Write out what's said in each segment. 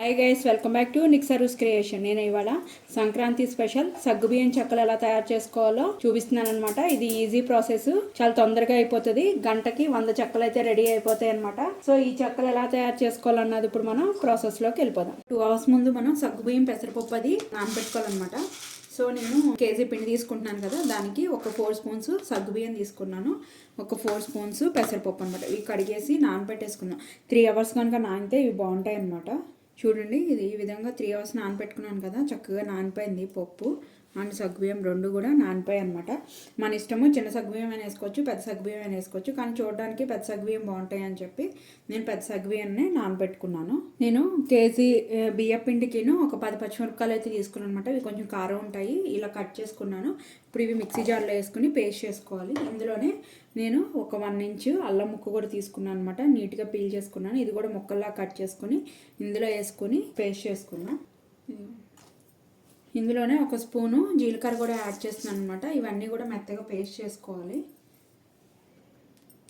Hi guys, welcome back to Nixaroos creation. నేను ఇవాళ Sankranti special సగ్గుబియ్యం చెక్కలు ఎలా తయారు చేసుకోవాలో చూపిస్తున్నాను అనమాట. ఇది ఈజీ ప్రాసెస్, చాలా తొందరగా అయిపోతుంది. గంటకి 100 చెక్కలు అయితే రెడీ అయిపోతాయి అనమాట. సో ఈ చెక్కలు ఎలా తయారు చేసుకోవాలన్నది ఇప్పుడు మనం ప్రాసెస్ లోకి వెళ్ళిపోదాం. 2 hours ముందు మనం సగ్గుబియ్యం పెసరపప్పు అది నానబెట్టుకోవాలన్నమాట. సో నేను కేజీ పిండి తీసుకుంటున్నాను కదా, దానికి ఒక 4 స్పూన్స్ సగ్గుబియ్యం తీసుకున్నాను, ఒక 4 స్పూన్స్ పెసరపప్పు అనమాట. ఇవి కడిగేసి నానబెట్టేసుకున్నాం. 3 hours కనుక నానితే ఇవి బాగుంటాయి అనమాట. చూడండి, ఇది ఈ విధంగా 3 hours నానబెట్టుకున్నాను కదా, చక్కగా నానిపోయింది. పప్పు అండ్ సగ్గుబియ్యం రెండు కూడా నానిపోయాయి అనమాట. మన ఇష్టము, చిన్న సగ్గుబియ్యం అయినా వేసుకోవచ్చు, పెద్ద సగ్గుబియ్యం అయినా వేసుకోవచ్చు. కానీ చూడడానికి పెద్ద సగ్గుబియ్యం బాగుంటాయి అని చెప్పి నేను పెద్ద సగ్గుబియ్యాన్ని నానబెట్టుకున్నాను. నేను కేజీ బియ్య పిండికిను ఒక 10 పచ్చిమిరపకాయలు అయితే తీసుకున్నాను అనమాట. ఇవి కొంచెం కారం ఉంటాయి, ఇలా కట్ చేసుకున్నాను. ఇప్పుడు ఇవి మిక్సీ జార్లో వేసుకుని పేస్ట్ చేసుకోవాలి. ఇందులోనే నేను ఒక 1 inch అల్లం ముక్క కూడా తీసుకున్నాను అనమాట. నీట్గా పీల్ చేసుకున్నాను. ఇది కూడా ముక్కల్లా కట్ చేసుకుని ఇందులో వేసుకొని పేస్ట్ చేసుకున్నాను. ఇందులోనే ఒక స్పూను జీలకర్ర కూడా యాడ్ చేస్తున్నాను అనమాట. ఇవన్నీ కూడా మెత్తగా పేస్ట్ చేసుకోవాలి.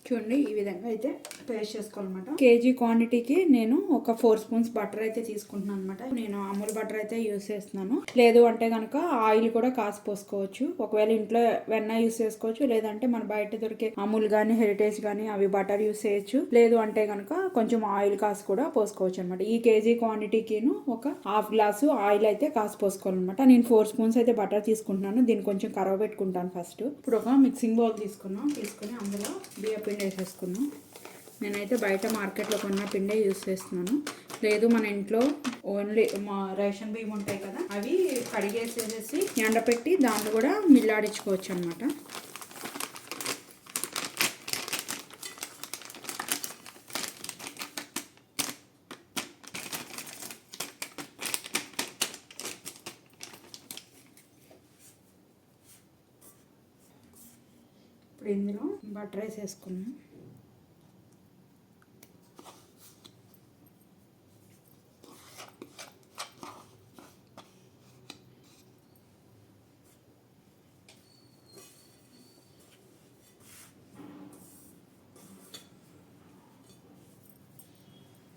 చూడండి, ఈ విధంగా అయితే పేస్ట్ చేసుకోవాలన్నమాట. కేజీ క్వాంటిటీకి నేను ఒక 4 స్పూన్స్ బటర్ అయితే తీసుకుంటున్నాను అనమాట. నేను అమూల్ బటర్ అయితే యూస్ చేస్తున్నాను. లేదు అంటే కనుక ఆయిల్ కూడా కాసి పోసుకోవచ్చు. ఒకవేళ ఇంట్లో వెన్న యూస్ చేసుకోవచ్చు, లేదంటే మన బయట దొరికే అమూల్ కానీ హెరిటేజ్ కానీ అవి బటర్ యూస్ చేయొచ్చు. లేదు అంటే కనుక కొంచెం ఆయిల్ కాసి కూడా పోసుకోవచ్చు అనమాట. ఈ కేజీ క్వాంటిటీకిను ఒక 1/2 గ్లాసు ఆయిల్ అయితే కాసి పోసుకోవాలన్నమాట. నేను 4 స్పూన్స్ అయితే బటర్ తీసుకుంటున్నాను. దీన్ని కొంచెం కరవ పెట్టుకుంటాను ఫస్ట్. ఇప్పుడు ఒక మిక్సింగ్ బౌల్ తీసుకుని అందులో బియ్య పిండి వేసేసుకున్నాం. నేనైతే బయట మార్కెట్లో కొన్న పిండే యూస్ చేస్తున్నాను. లేదు మన ఇంట్లో ఓన్లీ మా రేషన్ బియ్యం ఉంటాయి కదా, అవి కడిగేసేసి ఎండపెట్టి దాన్ని కూడా మిల్లాడించుకోవచ్చు అనమాట. ఇప్పుడు ఇందులో బటర్ వేసేసుకున్నాం.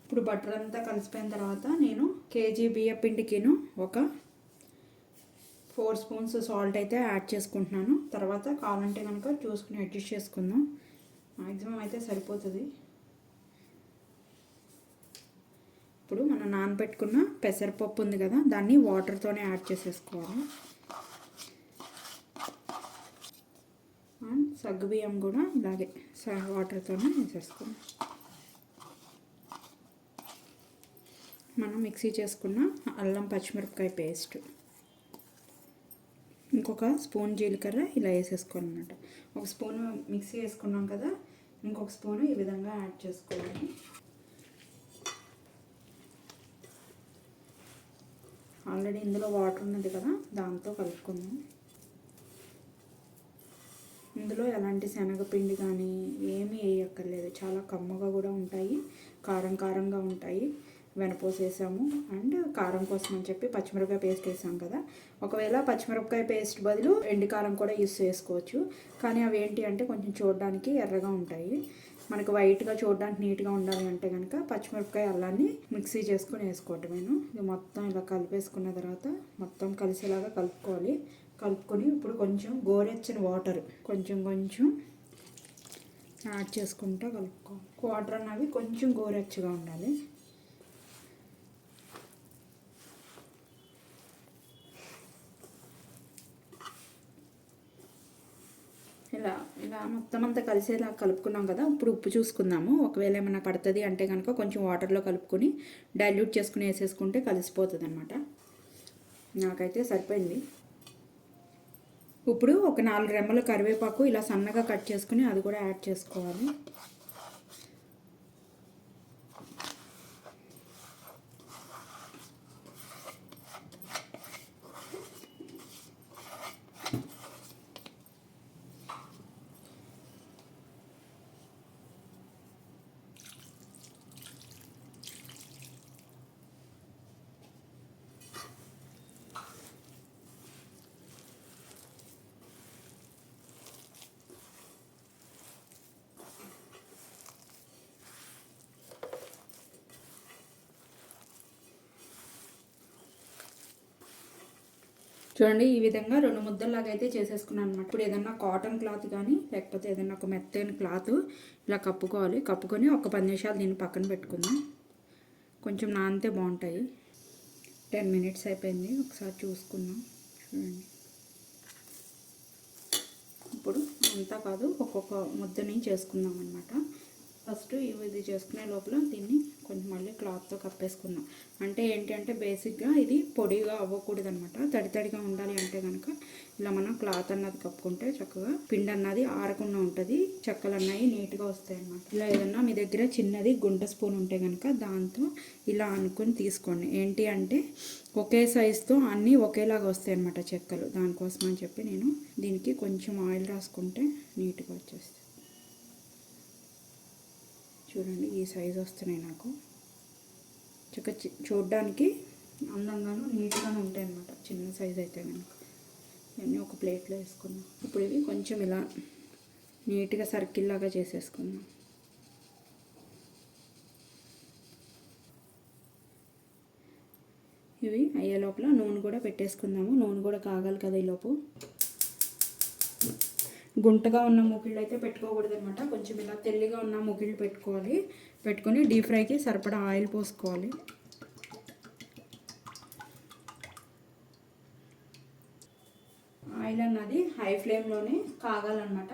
ఇప్పుడు బటర్ అంతా కలిసిపోయిన తర్వాత నేను కేజీ బియ్య పిండికిను ఒక 4 స్పూన్స్ సాల్ట్ అయితే యాడ్ చేసుకుంటున్నాను. తర్వాత కావాలంటే కనుక చూసుకుని అడ్జస్ట్ చేసుకుందాం. మ్యాక్సిమం అయితే సరిపోతుంది. ఇప్పుడు మనం నానబెట్టుకున్న పెసరపప్పు ఉంది కదా, దాన్ని వాటర్తోనే యాడ్ చేసేసుకోవాలి. అండ్ సగ్గుబియ్యం కూడా ఇలాగే వాటర్తోనే వేసేసుకోవాలి. మనం మిక్సీ చేసుకున్న అల్లం పచ్చిమిరపకాయ పేస్ట్, ఇంకొక స్పూన్ జీలకర్ర ఇలా వేసేసుకోవాలన్నమాట. ఒక స్పూన్ మిక్సీ వేసుకున్నాం కదా, ఇంకొక స్పూన్ ఈ విధంగా యాడ్ చేసుకోవాలి. ఆల్రెడీ ఇందులో వాటర్ ఉన్నది కదా, దాంతో కలుపుకుందాం. ఇందులో ఎలాంటి శనగపిండి కానీ ఏమీ వేయక్కర్లేదు. చాలా కమ్మగా కూడా ఉంటాయి, కారం కారంగా ఉంటాయి. వెనపోసేసాము అండ్ కారం కోసం అని చెప్పి పచ్చిమిరపకాయ పేస్ట్ వేసాం కదా. ఒకవేళ పచ్చిమిరపకాయ పేస్ట్ బదులు ఎండు కారం కూడా యూస్ చేసుకోవచ్చు. కానీ అవి ఏంటి అంటే కొంచెం చూడడానికి ఎర్రగా ఉంటాయి. మనకు వైట్గా చూడడానికి నీట్గా ఉండాలి అంటే కనుక పచ్చిమిరపకాయ అల్లాన్ని మిక్సీ చేసుకొని వేసుకోవటమేను. ఇది మొత్తం ఇలా కలిపేసుకున్న తర్వాత మొత్తం కలిసేలాగా కలుపుకోవాలి. కలుపుకొని ఇప్పుడు కొంచెం గోరెచ్చని వాటర్ కొంచెం యాడ్ చేసుకుంటూ కలుపుకోవాలి. వాటర్ అన్నవి కొంచెం గోరెచ్చగా ఉండాలి. ఇలా మొత్తం అంతా కలిసేలా కలుపుకున్నాం కదా. ఇప్పుడు ఉప్పు చూసుకుందాము. ఒకవేళ ఏమైనా పడుతుంది అంటే కనుక కొంచెం వాటర్లో కలుపుకొని డైల్యూట్ చేసుకుని వేసేసుకుంటే కలిసిపోతుంది అనమాట. నాకైతే సరిపోయింది. ఇప్పుడు ఒక 4 రెమ్మల కరివేపాకు ఇలా సన్నగా కట్ చేసుకుని అది కూడా యాడ్ చేసుకోవాలి. చూడండి ఈ విధంగా 2 ముద్దల్లాగా అయితే చేసేసుకున్నాను అనమాట. ఇప్పుడు ఏదన్నా కాటన్ క్లాత్ కానీ లేకపోతే ఏదన్నా ఒక మెత్తైన క్లాత్ ఇలా కప్పుకోవాలి. కప్పుకొని ఒక 10 నిమిషాలు దీన్ని పక్కన పెట్టుకుందాం. కొంచెం నానితే బాగుంటాయి. 10 మినిట్స్ అయిపోయింది, ఒకసారి చూసుకుందాం. చూడండి ఇప్పుడు అంతా కాదు, ఒక్కొక్క ముద్దని చేసుకుందాం అనమాట. ఫస్ట్ ఇది చేసుకునే లోపల దీన్ని కొంచెం మళ్ళీ క్లాత్తో కప్పేసుకుందాం. అంటే ఏంటి అంటే బేసిక్గా ఇది పొడిగా అవ్వకూడదు అనమాట. తడితడిగా ఉండాలి అంటే కనుక ఇలా మనం క్లాత్ అన్నది కప్పుకుంటే చక్కగా పిండి అన్నది ఆరకుండా ఉంటుంది, చెక్కలు అన్నవి నీట్గా వస్తాయి అన్నమాట. ఇలా ఏదన్నా మీ దగ్గర చిన్నది గుంట స్పూన్ ఉంటే కనుక దాంతో ఇలా అనుకుని తీసుకోండి. ఏంటి అంటే ఒకే సైజుతో అన్నీ ఒకేలాగా వస్తాయి అన్నమాట చెక్కలు. దానికోసం అని చెప్పి నేను దీనికి కొంచెం ఆయిల్ రాసుకుంటే నీట్గా వచ్చేస్తాయి. చూడండి ఈ సైజు వస్తున్నాయి నాకు. చక్కగా చూడడానికి అందంగాను నీట్గానే ఉంటాయి అన్నమాట చిన్న సైజు అయితే కనుక. ఇవన్నీ ఒక ప్లేట్లో వేసుకుందాం. ఇప్పుడు ఇవి కొంచెం ఇలా నీట్గా సర్కిల్ లాగా చేసేసుకుందాం. ఇవి అయ్యే లోపల నూనె కూడా పెట్టేసుకుందాము. నూనె కూడా కాగాలి కదా ఈలోపు. గుంటగా ఉన్న ముగిళ్ళు అయితే పెట్టుకోకూడదు అనమాట. కొంచెం ఇలా తెల్లిగా ఉన్న ముగిళ్ళు పెట్టుకోవాలి. పెట్టుకొని డీప్ ఫ్రైకి సరిపడా ఆయిల్ పోసుకోవాలి. ఆయిల్ అన్నది హై ఫ్లేమ్లోనే కాగాలన్నమాట.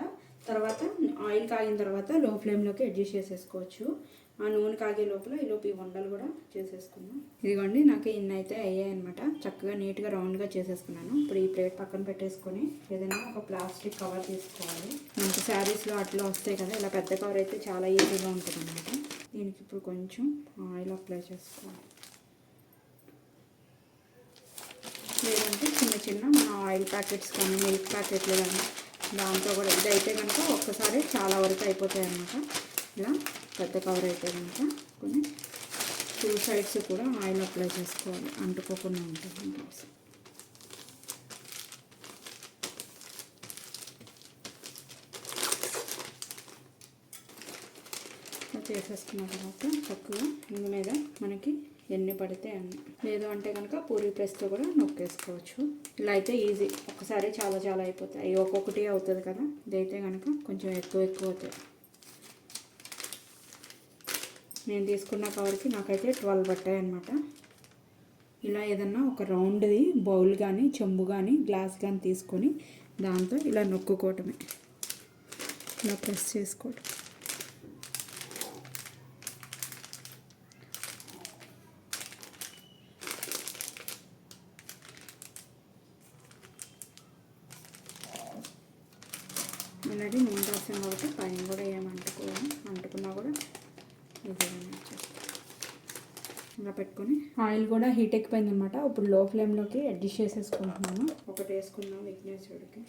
తర్వాత ఆయిల్ కాగిన తర్వాత లో ఫ్లేమ్లోకి అడ్జస్ట్ చేసేసుకోవచ్చు. ఆ నూనె కాగే లోపల ఈలోపు ఈ వండలు కూడా చేసేసుకుందాం. ఇదిగోండి నాకు ఇన్ని అయితే అయ్యాయి అనమాట. చక్కగా నీట్గా రౌండ్గా చేసేసుకున్నాను. ఇప్పుడు ఈ ప్లేట్ పక్కన పెట్టేసుకొని ఏదైనా ఒక ప్లాస్టిక్ కవర్ తీసుకోవాలి. మనకి శారీస్లో అట్లా వస్తాయి కదా, ఇలా పెద్ద కవర్ అయితే చాలా ఈజీగా ఉంటుంది అనమాట. దీనికి ఇప్పుడు కొంచెం ఆయిల్ అప్లై చేసుకోవాలి. లేదంటే చిన్న చిన్న మన ఆయిల్ ప్యాకెట్స్ కానీ మిల్క్ ప్యాకెట్లు కానీ దాంతో కూడా ఇదైతే కనుక ఒక్కసారి చాలా వరకు అయిపోతాయి అన్నమాట. ఇలా పెద్ద కవర్ అయితే కనుక కొన్ని 2 సైడ్స్ కూడా ఆయిల్ అప్లై చేసుకోవాలి, అంటుకోకుండా ఉంటుంది కోసం. చేసేసుకున్న తర్వాత చక్కగా ఇందు మీద మనకి ఎన్ని పడితే అన్ని, లేదు అంటే కనుక పూరీ ప్రెస్తో కూడా నొక్కేసుకోవచ్చు. ఇలా అయితే ఈజీ, ఒకసారి చాలా చాలా అయిపోతాయి. ఒక్కొక్కటి అవుతుంది కదా, ఇదైతే కనుక కొంచెం ఎక్కువ అవుతాయి. నేను తీసుకున్న కవర్కి నాకైతే 12 పట్టాయి అన్నమాట. ఇలా ఏదన్నా ఒక రౌండ్ది బౌల్ కానీ చెంబు కానీ గ్లాస్ కానీ తీసుకొని దాంతో ఇలా నొక్కుకోవటమే, ఇలా ప్రెస్ చేసుకోవటం. ఆల్రెడీ నూనె రాసాం కాబట్టి పైన కూడా అంటుకున్నా కూడా ఇలా పెట్టుకొని ఆయిల్ కూడా హీట్ ఎక్కిపోయింది అనమాట. ఇప్పుడు లో ఫ్లేమ్లోకి అడ్జస్ట్ చేసేసుకుంటున్నాను. ఒకటి వేసుకుందాం విఘ్నేశ్వరుడికి.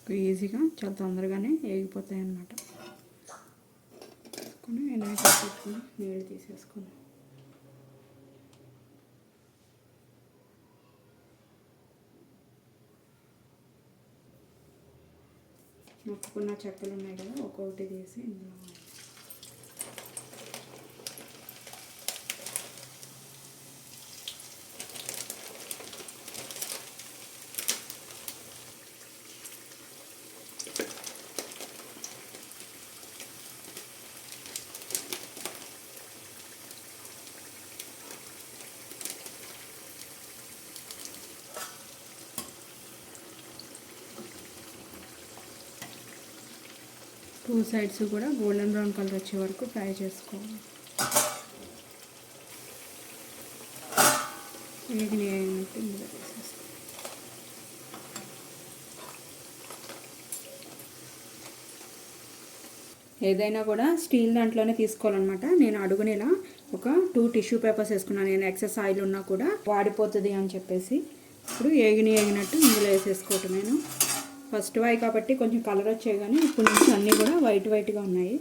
2 ఈజీగా చాలా తొందరగానే వేగిపోతాయి అన్నమాట. ఎన్నైతే పెట్టుకుని నీళ్ళు తీసేసుకుందాం. నొక్కున్న చెక్కలు ఉన్నాయి కదా, ఒక్కొక్కటి తీసి ఇందులో టూ సైడ్స్ కూడా గోల్డెన్ బ్రౌన్ కలర్ వచ్చే వరకు ఫ్రై చేసుకోవాలి. వేగిని అయినట్టు ఇందులో వేసేస్తాం. ఏదైనా కూడా స్టీల్ దాంట్లోనే తీసుకోవాలన్నమాట. నేను అడుగుని ఇలా ఒక 2 టిష్యూ పేపర్స్ వేసుకున్నాను. నేను ఎక్సెస్ ఆయిల్ ఉన్నా కూడా వాడిపోతుంది అని చెప్పేసి. ఇప్పుడు ఏగినట్టు ఇందులో వేసేసుకోవటం. నేను ఫస్ట్ వాయి కాబట్టి కొంచెం కలర్ వచ్చాయి, కానీ ఇప్పుడు నుంచి అన్నీ కూడా వైట్గా ఉన్నాయి.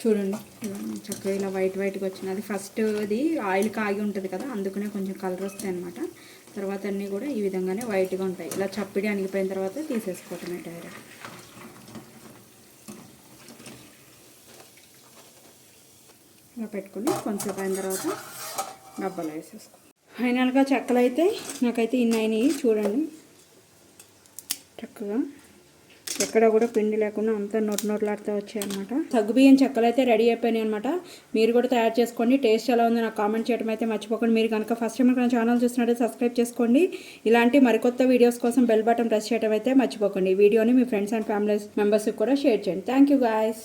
చూడండి చక్కగా ఇలా వైట్గా వచ్చింది. అది ఫస్ట్ది ఆయిల్ కాగి ఉంటుంది కదా, అందుకనే కొంచెం కలర్ వస్తాయి అన్నమాట. తర్వాత అన్నీ కూడా ఈ విధంగానే వైట్గా ఉంటాయి. ఇలా చప్పిడి అణిగిపోయిన తర్వాత తీసేసుకోవటమే డైరెక్ట్. ఇలా పెట్టుకుని కొంచెం అయిన తర్వాత డబ్బాలో వేసేసుకో. ఫైనల్గా చెక్కలు అయితే నాకైతే ఇన్ని అయినాయి చూడండి. చక్కగా ఎక్కడ కూడా పిండి లేకుండా అంతా నోట్లాడుతూ వచ్చాయన్నమాట. సగ్గుబియ్యం చెక్కలు అయితే రెడీ అయిపోయినాయి అనమాట. మీరు కూడా తయారు చేసుకోండి. టేస్ట్ ఎలా ఉందో నాకు కామెంట్ చేయడం అయితే మర్చిపోకండి. మీరు కనుక ఫస్ట్ టైం మన ఛానల్ చూస్తున్నట్టు సబ్స్క్రైబ్ చేసుకోండి. ఇలాంటి మరికొత్త వీడియోస్ కోసం బెల్ బటన్ ప్రెస్ చేయడం అయితే మర్చిపోకండి. వీడియోని మీ ఫ్రెండ్స్ అండ్ ఫ్యామిలీ మెంబర్స్కి కూడా షేర్ చేయండి. Thank you guys.